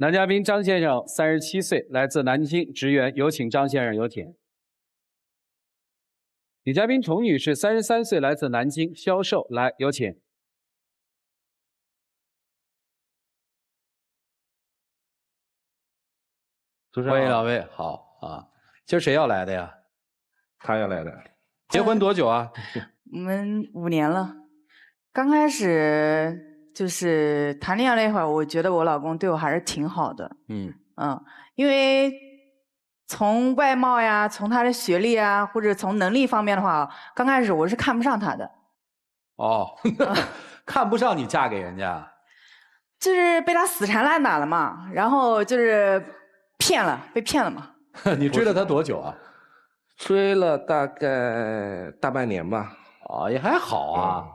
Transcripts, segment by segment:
男嘉宾张先生，37岁，来自南京，职员，有请张先生有请。女嘉宾童女士，33岁，来自南京，销售，来有请。欢迎两位，好啊。今儿谁要来的呀？他要来的。结婚多久啊？我们5年了。刚开始就是谈恋爱那会儿，我觉得我老公对我还是挺好的。因为从外貌呀，从他的学历啊，或者从能力方面的话，刚开始我是看不上他的。哦，看不上你嫁给人家？就是被他死缠烂打了嘛，然后就是被骗了嘛。你追了他多久啊？追了大概大半年吧。啊，也还好啊，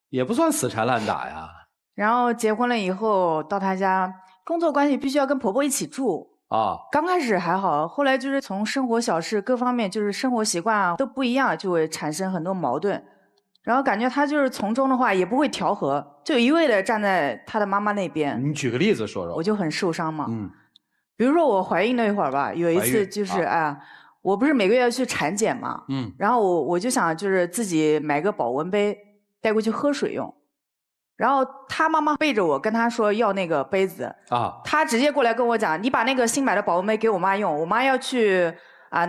也不算死缠烂打呀。然后结婚了以后，到他家，工作关系必须要跟婆婆一起住。刚开始还好，后来就是从生活小事各方面，就是生活习惯啊都不一样，就会产生很多矛盾。然后感觉他就是从中的话也不会调和，就一味的站在他的妈妈那边。你举个例子说说。我就很受伤嘛。比如说我怀孕那会儿吧，有一次就是我不是每个月要去产检嘛。然后我就想就是自己买个保温杯带过去喝水用。然后他妈妈背着我跟他说要那个杯子他直接过来跟我讲，你把那个新买的保温杯给我妈用，我妈要去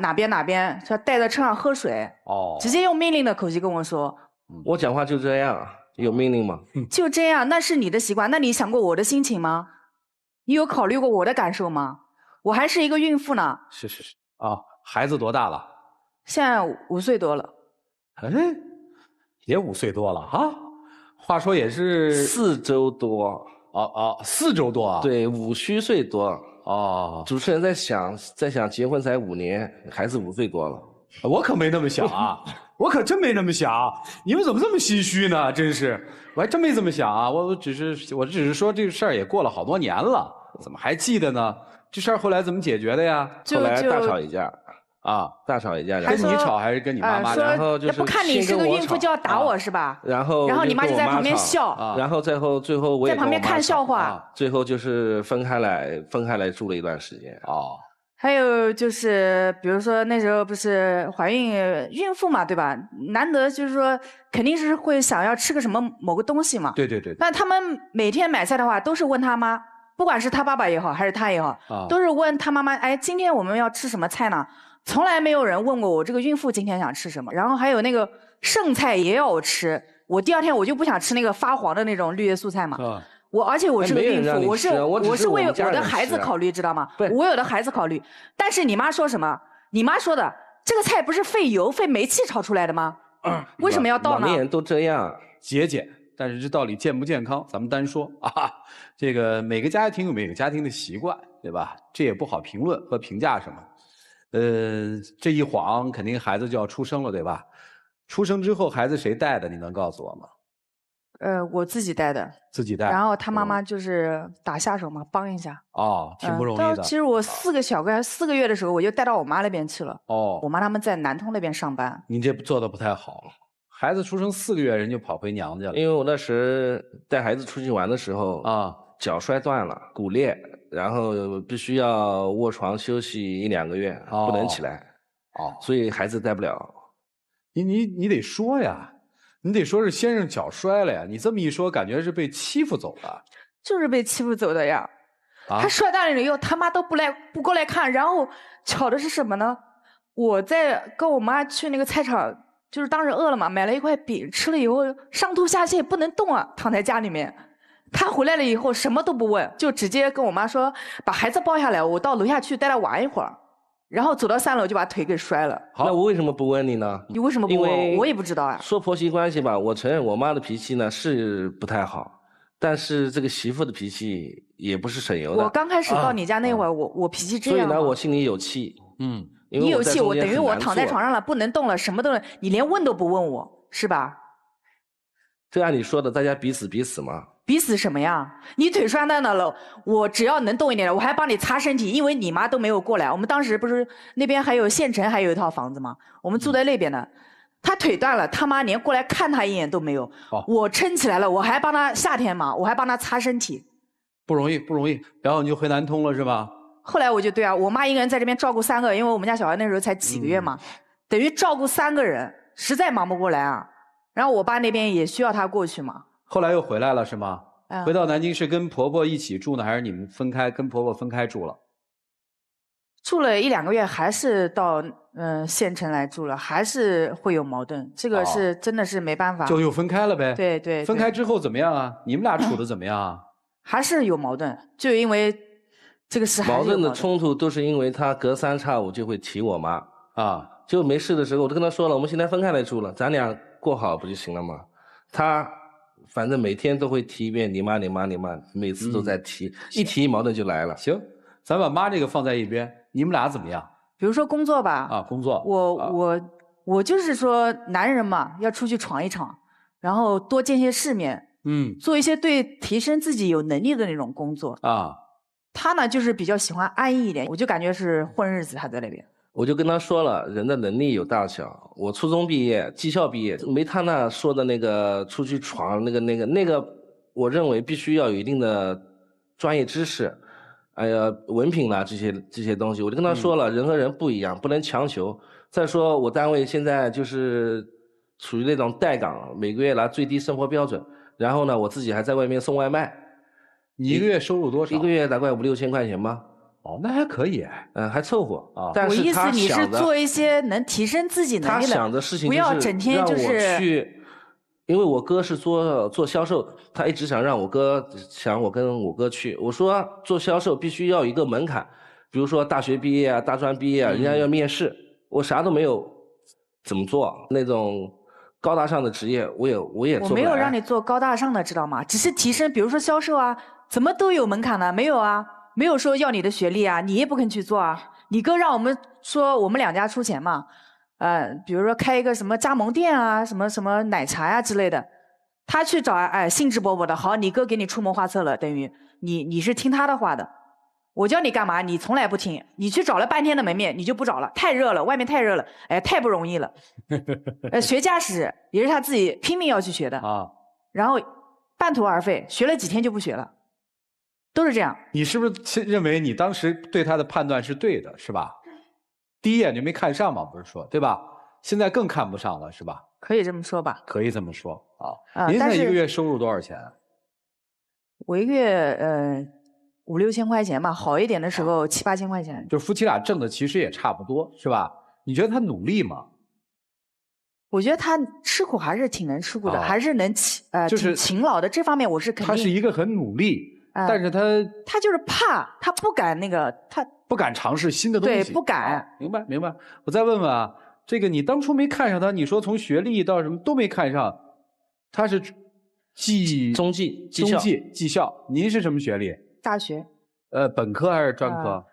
哪边，说带在车上喝水。直接用命令的口气跟我说。我讲话就这样，有命令吗？就这样，那是你的习惯，那你想过我的心情吗？你有考虑过我的感受吗？我还是一个孕妇呢。是孩子多大了？现在5岁多了。也5岁多了哈。话说也是4周多。4周多啊？对，5虚岁多。主持人在想结婚才5年，孩子5岁多了。我可没那么想啊，我可真没那么想。你们怎么这么心虚呢？真是，我还真没这么想啊。我只是说这个事儿也过了好多年了，怎么还记得呢？这事儿后来怎么解决的呀？后来大吵一架。大吵一架。跟你吵还是跟你妈妈？然后就是不看你是个孕妇就要打我是吧？然后你妈就在旁边笑。然后最后我也在旁边看笑话。最后就是分开来住了一段时间。还有就是，比如说那时候不是怀孕孕妇嘛，对吧？难得就是说，肯定是会想要吃个什么某个东西嘛。对。但他们每天买菜的话，都是问他妈，不管是他爸爸也好，还是他也好，都是问他妈妈，哎，今天我们要吃什么菜呢？从来没有人问过我这个孕妇今天想吃什么。然后还有那个剩菜也要我吃，我第2天我就不想吃那个发黄的那种绿叶素菜嘛。而且我是个孕妇，我是为我的孩子考虑，知道吗？我有的孩子考虑。但是你妈说什么？你妈说的这个菜不是费油费煤气炒出来的吗？为什么要倒呢？老年人都这样，节俭。但是这到底健不健康，咱们单说这个每个家庭有每个家庭的习惯，对吧？这也不好评论和评价什么。这一晃肯定孩子就要出生了，对吧？出生之后孩子谁带的？你能告诉我吗？我自己带的。自己带。然后他妈妈就是打下手嘛，帮一下。挺不容易的。其实我4个月的时候，我就带到我妈那边去了。我妈他们在南通那边上班。你这做的不太好。孩子出生4个月，人就跑回娘家了。因为我那时带孩子出去玩的时候脚摔断了，骨裂，然后必须要卧床休息1、2个月，不能起来。所以孩子带不了。你得说呀。你得说是先生脚摔了呀，你这么一说，感觉是被欺负走了。就是被欺负走的呀。他摔断了以后，他妈都不过来看。然后巧的是什么呢？我在跟我妈去那个菜场，就是当时饿了嘛，买了一块饼，吃了以后上吐下泻，不能动啊，躺在家里面。他回来了以后什么都不问，就直接跟我妈说把孩子抱下来，我到楼下去带他玩一会儿。然后走到3楼就把腿给摔了。那我为什么不问你呢？你为什么不问我？也不知道啊。说婆媳关系吧，我承认我妈的脾气呢是不太好，但是这个媳妇的脾气也不是省油的。我刚开始到你家那会儿，我脾气这样。所以呢，我心里有气。你有气，我等于我躺在床上了，不能动了，什么都你连问都不问我，是吧？这按你说的，大家彼此彼此嘛。彼此什么呀？你腿摔断了，我只要能动一点，我还帮你擦身体，因为你妈都没有过来。我们当时不是那边还有县城还有一套房子吗？我们住在那边的。他腿断了，他妈连过来看他一眼都没有。我撑起来了，我还帮他夏天嘛，我还帮他擦身体。不容易，不容易。然后你就回南通了是吧？后来我就对啊，我妈一个人在这边照顾3个，因为我们家小孩那时候才几个月嘛，等于照顾3个人，实在忙不过来啊。然后我爸那边也需要她过去嘛。后来又回来了是吗？回到南京是跟婆婆一起住呢，还是你们分开跟婆婆分开住了？住了1、2个月，还是到县城来住了，还是会有矛盾。这个是真的是没办法。就又分开了呗。对对。分开之后怎么样啊？你们俩处的怎么样啊？还是有矛盾，就因为这个事还是有矛盾的冲突都是因为他隔3差5就会提我妈啊，就没事的时候我都跟他说了，我们现在分开来住了，咱俩过好不就行了吗？他反正每天都会提一遍你妈你妈你妈，每次都在提，一提矛盾就来了。行，咱把妈这个放在一边，你们俩怎么样？比如说工作吧。啊，工作。我就是说男人嘛，要出去闯一闯，然后多见些世面。做一些对提升自己有能力的那种工作啊。他呢就是比较喜欢安逸一点，我就感觉是混日子，他在那边。我就跟他说了，人的能力有大小，我初中毕业，技校毕业，没他那说的那个出去闯那个，我认为必须要有一定的专业知识，文凭啦这些东西，我就跟他说了，人和人不一样，不能强求。再说我单位现在就是处于那种待岗，每个月拿最低生活标准。然后呢，我自己还在外面送外卖。你一个月收入多少？一个月大概5、6千块钱吧。哦，那还可以。还凑合啊。但是我意思你是做一些能提升自己能力的。他想的事情不要整天就是让我去，因为我哥是做销售，他一直想让我跟我哥去。我说做销售必须要有一个门槛，比如说大学毕业啊、大专毕业啊，人家要面试，我啥都没有，怎么做那种。高大上的职业，我也做不来。我没有让你做高大上的，知道吗？只是提升，比如说销售啊，怎么都有门槛呢？没有啊，没有说要你的学历啊，你也不肯去做啊。你哥让我们说我们2家出钱嘛，比如说开一个什么加盟店啊，什么奶茶呀之类的，他去找兴致勃勃的，好，你哥给你出谋划策了，等于你是听他的话的。我叫你干嘛，你从来不听，你去找了半天的门面，你就不找了，太热了，外面太热了，太不容易了。学驾驶也是他自己拼命要去学的啊，然后半途而废，学了几天就不学了，都是这样。你是不是认为你当时对他的判断是对的，是吧？第一眼就没看上嘛，不是说对吧？现在更看不上了，是吧？可以这么说吧。可以这么说啊。您现在一个月收入多少钱？我一个月5、6千块钱吧，好一点的时候7、8千块钱。就是夫妻俩挣的其实也差不多，是吧？你觉得他努力吗？我觉得他吃苦还是挺能吃苦的，还是能挺勤劳的。这方面我是肯定。他是一个很努力，但是他就是怕，他不敢他不敢尝试新的东西。对，不敢。明白。我再问问啊，这个你当初没看上他，你说从学历到什么都没看上，他是中技校，您是什么学历？大学。本科还是专科？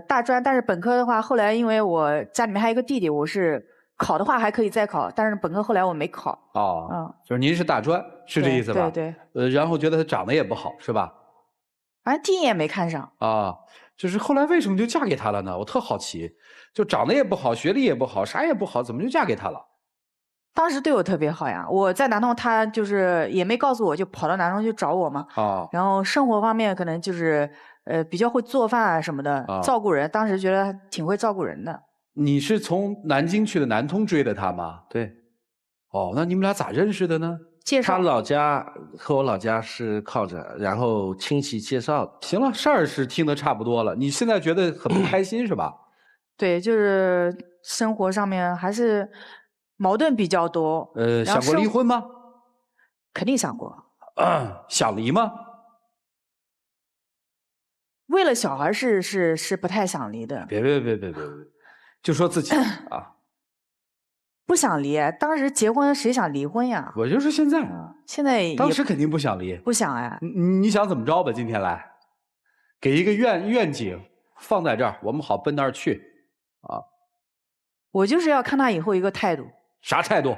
大专，但是本科的话，后来因为我家里面还有一个弟弟，我是考的话还可以再考，但是本科后来我没考。就是您是大专，是这意思吧？对。然后觉得他长得也不好，是吧？反正第一眼没看上。就是后来为什么就嫁给他了呢？我特好奇，就长得也不好，学历也不好，啥也不好，怎么就嫁给他了？当时对我特别好呀，我在南通，他就是也没告诉我，就跑到南通去找我嘛。然后生活方面可能就是比较会做饭啊什么的，照顾人。当时觉得挺会照顾人的。你是从南京去的南通追的他吗？对。那你们俩咋认识的呢？介绍。他老家和我老家是靠着，然后亲戚介绍的。行了，事儿是听得差不多了。你现在觉得很不开心是吧？对，就是生活上面还是矛盾比较多。想过离婚吗？肯定想过。想离吗？为了小孩是不太想离的。别，就说自己啊。不想离，当时结婚谁想离婚呀？我就是现在，现在当时肯定不想离，不想哎。你想怎么着吧？今天来，给一个愿景放在这儿，我们好奔那儿去啊。我就是要看他以后一个态度。啥态度？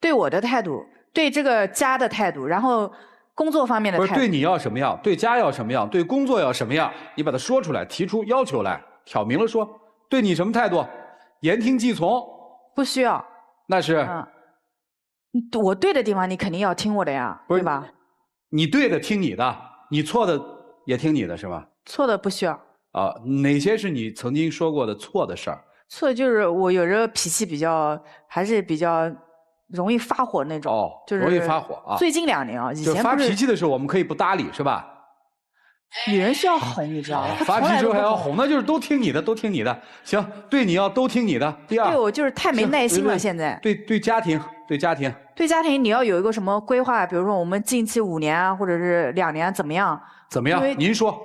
对我的态度，对这个家的态度，然后工作方面的态度。不是对你要什么样，对家要什么样，对工作要什么样，你把它说出来，提出要求来，挑明了说。对你什么态度？言听计从。不需要，那是，我对的地方你肯定要听我的呀，对吧？你对的听你的，你错的也听你的是吧？错的不需要。啊，哪些是你曾经说过的错的事儿？错就是我有时候脾气还是比较容易发火那种。哦，就是容易发火啊。最近2年啊，以前就发脾气的时候我们可以不搭理是吧？女人需要哄，你知道吗？发脾气之后还要哄，那就是都听你的，都听你的。行，对你要都听你的。第二，对我就是太没耐心了。现在对家庭，你要有一个什么规划？比如说我们近期5年啊，或者是2年怎么样？怎么样？您说。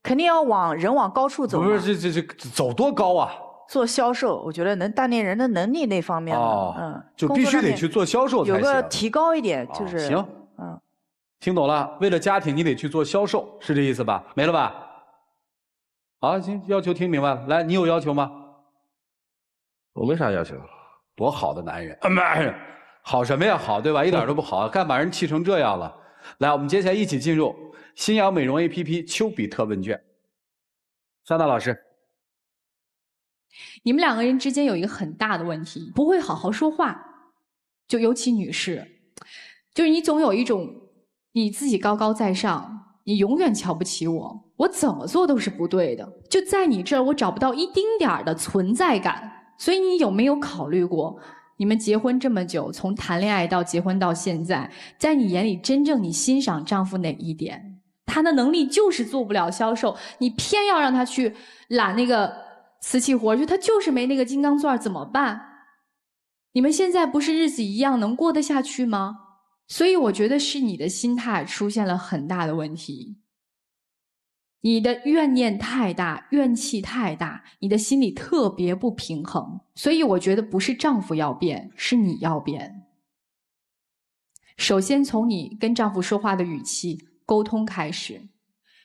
肯定要往高处走。不是这走多高啊？做销售，我觉得能锻炼人的能力那方面。就必须得去做销售才行。有个提高一点就是。行。听懂了，为了家庭你得去做销售，是这意思吧？没了吧？好，行，要求听明白了。来，你有要求吗？我没啥要求。多好的男人，好什么呀？好，对吧？一点都不好，干把人气成这样了。来，我们接下来一起进入新阳美容 APP 丘比特问卷。珊娜老师，你们2个人之间有一个很大的问题，不会好好说话，就尤其女士，就是你总有一种。你自己高高在上，你永远瞧不起我，我怎么做都是不对的，就在你这儿我找不到一丁点儿的存在感。所以你有没有考虑过，你们结婚这么久，从谈恋爱到结婚到现在，在你眼里真正你欣赏丈夫哪一点？他的能力就是做不了销售，你偏要让他去揽那个瓷器活，就他就是没那个金刚钻，怎么办？你们现在不是日子一样能过得下去吗？所以我觉得是你的心态出现了很大的问题，你的怨念太大，怨气太大，你的心里特别不平衡。所以我觉得不是丈夫要变，是你要变。首先从你跟丈夫说话的语气沟通开始，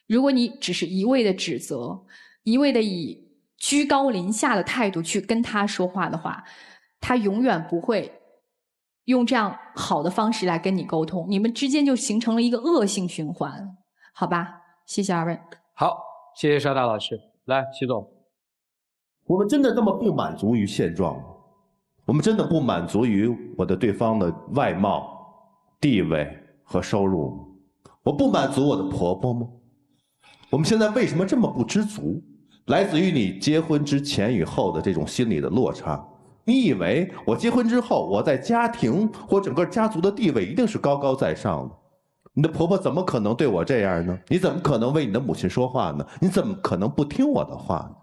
如果你只是一味的指责，一味的以居高临下的态度去跟他说话的话，他永远不会用这样好的方式来跟你沟通，你们之间就形成了一个恶性循环，好吧？谢谢2位。好，谢谢沙大老师。来，徐总，我们真的这么不满足于现状吗？我们真的不满足于我的对方的外貌、地位和收入吗？我不满足我的婆婆吗？我们现在为什么这么不知足？来自于你结婚之前与后的这种心理的落差。你以为我结婚之后，我在家庭或整个家族的地位一定是高高在上的？你的婆婆怎么可能对我这样呢？你怎么可能为你的母亲说话呢？你怎么可能不听我的话呢？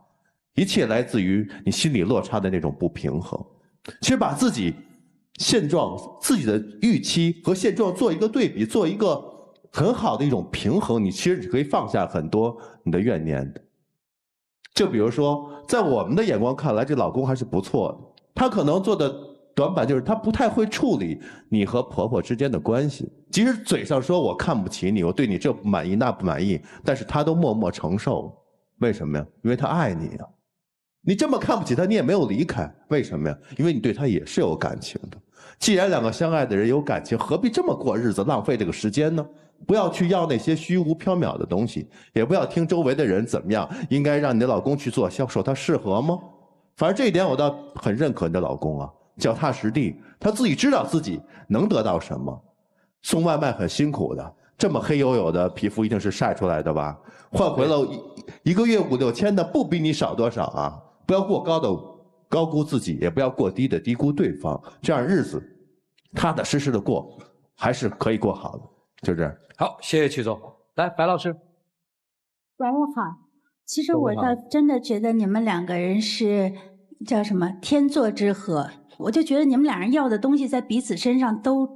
一切来自于你心理落差的那种不平衡。其实把自己现状、自己的预期和现状做一个对比，做一个很好的一种平衡，你其实是可以放下很多你的怨念的。就比如说，在我们的眼光看来，这老公还是不错的。他可能做的短板就是他不太会处理你和婆婆之间的关系，即使嘴上说我看不起你，我对你这不满意那不满意，但是他都默默承受。为什么呀？因为他爱你呀。你这么看不起他，你也没有离开，为什么呀？因为你对他也是有感情的。既然2个相爱的人有感情，何必这么过日子，浪费这个时间呢？不要去要那些虚无缥缈的东西，也不要听周围的人怎么样，应该让你的老公去做销售，他适合吗？反正这一点我倒很认可你的老公啊，脚踏实地，他自己知道自己能得到什么。送外卖很辛苦的，这么黑黝黝的皮肤一定是晒出来的吧？换回了一个月5、6千的，不比你少多少啊！不要过高的高估自己，也不要过低的低估对方，这样日子踏踏实实的过，还是可以过好的。就这样。好，谢谢曲总。来，白老师。晚上好。其实我倒真的觉得你们2个人是叫什么天作之合，我就觉得你们2人要的东西在彼此身上都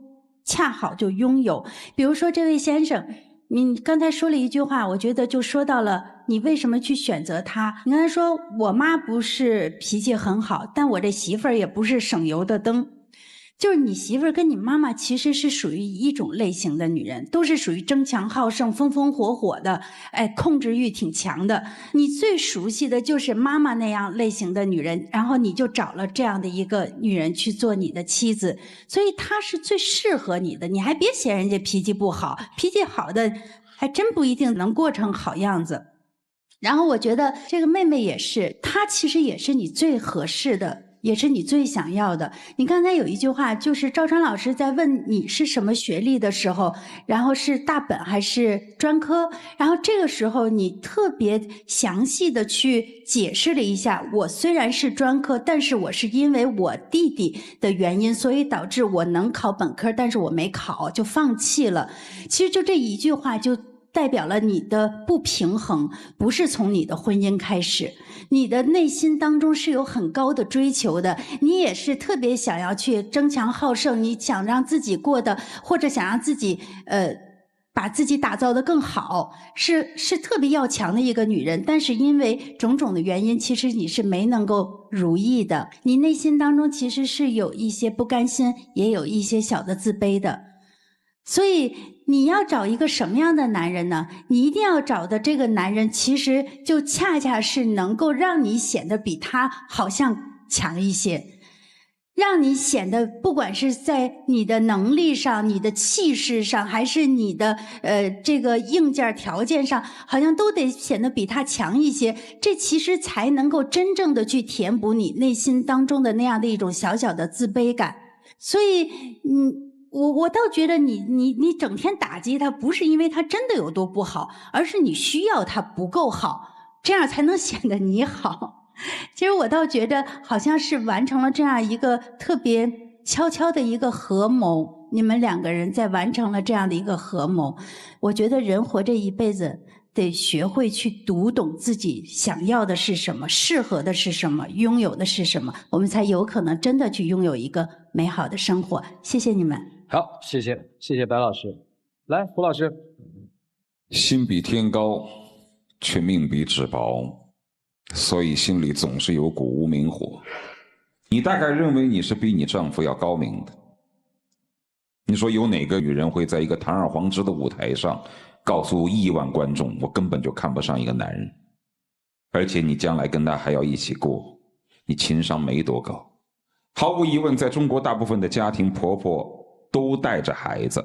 恰好就拥有。比如说这位先生，你刚才说了一句话，我觉得就说到了你为什么去选择他。你刚才说我妈不是脾气很好，但我这媳妇儿也不是省油的灯。就是你媳妇儿跟你妈妈其实是属于一种类型的女人，都是属于争强好胜、风风火火的，控制欲挺强的。你最熟悉的就是妈妈那样类型的女人，然后你就找了这样的一个女人去做你的妻子，所以她是最适合你的。你还别嫌人家脾气不好，脾气好的还真不一定能过成好样子。然后我觉得这个妹妹也是，她其实也是你最合适的也是你最想要的。你刚才有一句话，就是赵传老师在问你是什么学历的时候，然后是大本还是专科，然后这个时候你特别详细的去解释了一下，我虽然是专科，但是我是因为我弟弟的原因，所以导致我能考本科，但是我没考，就放弃了。其实就这一句话就代表了你的不平衡，不是从你的婚姻开始，你的内心当中是有很高的追求的，你也是特别想要去争强好胜，你想让自己过得，或者想让自己把自己打造得更好，是特别要强的一个女人，但是因为种种的原因，其实你是没能够如意的，你内心当中其实是有一些不甘心，也有一些小的自卑的。所以你要找一个什么样的男人呢？你一定要找的这个男人，其实就恰恰是能够让你显得比他好像强一些，让你显得不管是在你的能力上、你的气势上，还是你的这个硬件条件上，好像都得显得比他强一些。这其实才能够真正的去填补你内心当中的那样的一种小小的自卑感。所以我倒觉得你整天打击他，不是因为他真的有多不好，而是你需要他不够好，这样才能显得你好。其实我倒觉得好像是完成了这样一个特别悄悄的一个合谋，你们两个人在完成了这样的一个合谋。我觉得人活这一辈子得学会去读懂自己想要的是什么，适合的是什么，拥有的是什么，我们才有可能真的去拥有一个美好的生活。谢谢你们。好，谢谢白老师。来，胡老师。心比天高，却命比纸薄，所以心里总是有股无名火。你大概认为你是比你丈夫要高明的。你说有哪个女人会在一个堂而皇之的舞台上告诉亿万观众，我根本就看不上一个男人，而且你将来跟他还要一起过，你情商没多高。毫无疑问，在中国大部分的家庭，婆婆都带着孩子，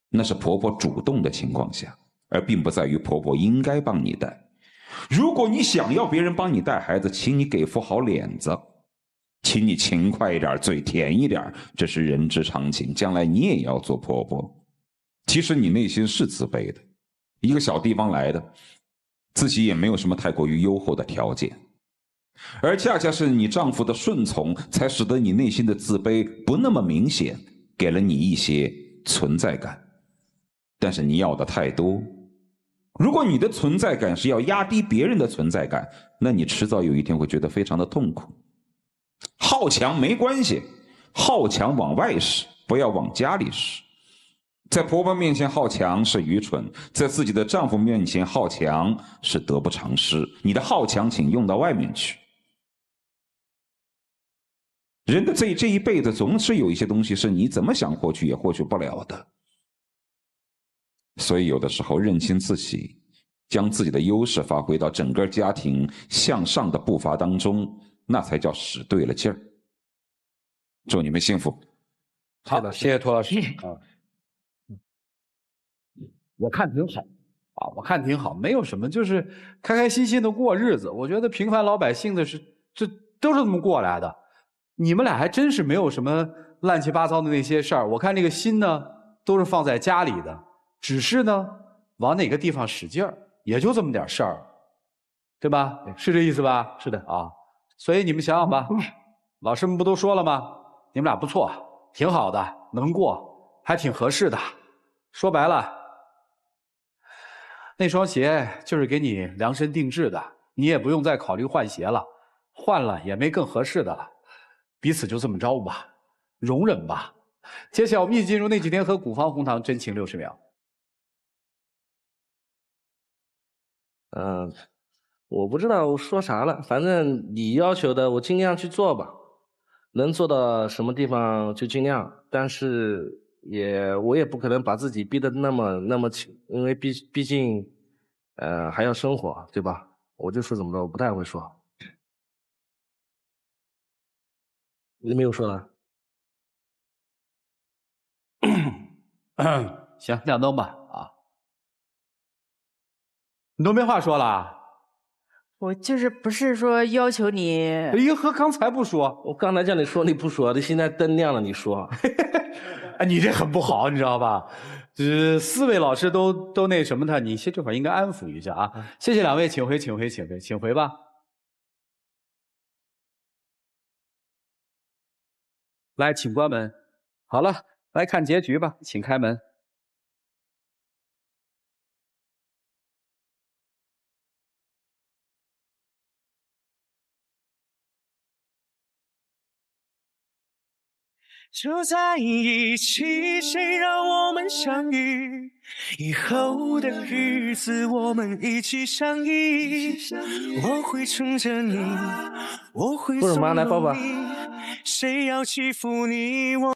那是婆婆主动的情况下，而并不在于婆婆应该帮你带。如果你想要别人帮你带孩子，请你给副好脸子，请你勤快一点，嘴甜一点，这是人之常情，将来你也要做婆婆。其实你内心是自卑的，一个小地方来的，自己也没有什么太过于优厚的条件，而恰恰是你丈夫的顺从，才使得你内心的自卑不那么明显，给了你一些存在感。但是你要的太多，如果你的存在感是要压低别人的存在感，那你迟早有一天会觉得非常的痛苦。好强没关系，好强往外使，不要往家里使。在婆婆面前好强是愚蠢，在自己的丈夫面前好强是得不偿失。你的好强请用到外面去。人的这一辈子总是有一些东西是你怎么想获取也获取不了的，所以有的时候认清自己，将自己的优势发挥到整个家庭向上的步伐当中，那才叫使对了劲儿。祝你们幸福。好，谢谢涂老师啊。我看挺好啊，我看挺好，没有什么，就是开开心心的过日子。我觉得平凡老百姓的这都是这么过来的。你们俩还真是没有什么乱七八糟的那些事儿。我看这个心呢，都是放在家里的，只是呢，往哪个地方使劲儿，也就这么点事儿，对吧？是这意思吧？是的啊。所以你们想想吧，老师们不都说了吗？你们俩不错，挺好的，能过，还挺合适的。说白了，那双鞋就是给你量身定制的，你也不用再考虑换鞋了，换了也没更合适的了。彼此就这么着吧，容忍吧。接下来我们一起进入那几天和古方红糖真情60秒。我不知道我说啥了，反正你要求的我尽量去做吧，能做到什么地方就尽量，但是我也不可能把自己逼得那么紧，因为毕竟还要生活，对吧？我就说怎么着，我不太会说。你没有说了？行，亮灯吧啊！你都没话说了？我就是不是说要求你。哎和刚才不说，我刚才叫你说你不说，你现在灯亮了你说。哎，你这很不好，你知道吧？4位老师都那什么他，你这会儿应该安抚一下啊！谢谢2位，请回，请回，请回，请回吧。来，请关门。好了，来看结局吧，请开门。就在一起，谁让我们相遇？以后的日子，我们一起相依。我会宠着你，我会纵容你，谁要欺负你，我。